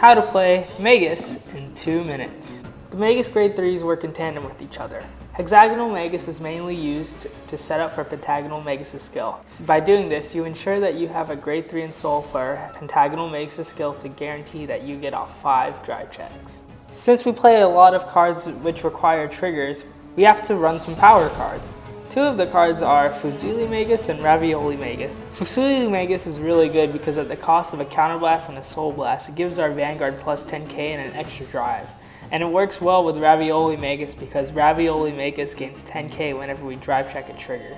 How to play Magus in 2 minutes. The Magus grade 3s work in tandem with each other. Hexagonal Magus is mainly used to set up for Pentagonal Magus' skill. By doing this, you ensure that you have a grade 3 in soul for Pentagonal Magus' skill to guarantee that you get off 5 drive checks. Since we play a lot of cards which require triggers, we have to run some power cards. 2 of the cards are Ravioli Magus and Ravioli Magus. Ravioli Magus is really good because at the cost of a counterblast and a soul blast, it gives our Vanguard plus 10k and an extra drive. And it works well with Ravioli Magus because Ravioli Magus gains 10k whenever we drive check a trigger.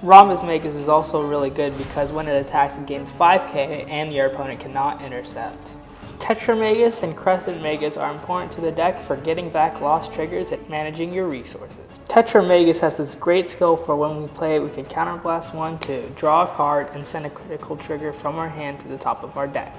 Rhombus Magus is also really good because when it attacks it gains 5k and your opponent cannot intercept. Tetra Magus and Crescent Magus are important to the deck for getting back lost triggers and managing your resources. Tetra Magus has this great skill for when we play it, we can counterblast 1 to draw a card and send a critical trigger from our hand to the top of our deck.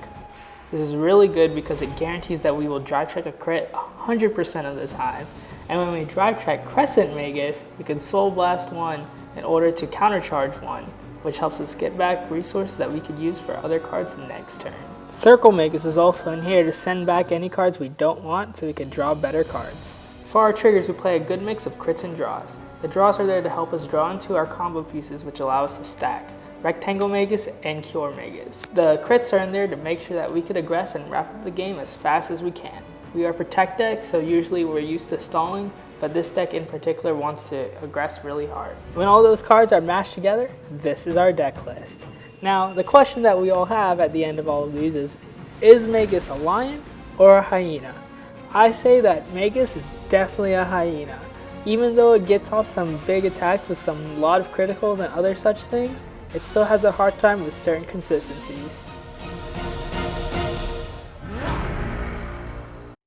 This is really good because it guarantees that we will drive check a crit 100% of the time. And when we drive check Crescent Magus, we can soul blast 1 in order to countercharge 1, which helps us get back resources that we could use for other cards next turn. Circle Magus is also in here to send back any cards we don't want so we can draw better cards. For our triggers, we play a good mix of crits and draws. The draws are there to help us draw into our combo pieces which allow us to stack. Rectangle Magus and Cure Magus. The crits are in there to make sure that we could aggress and wrap up the game as fast as we can. We are protect decks, so usually we're used to stalling, but this deck in particular wants to aggress really hard. When all those cards are mashed together, this is our deck list. Now, the question that we all have at the end of all of these is Magus a lion or a hyena? I say that Magus is definitely a hyena. Even though it gets off some big attacks with lot of criticals and other such things, it still has a hard time with certain consistencies.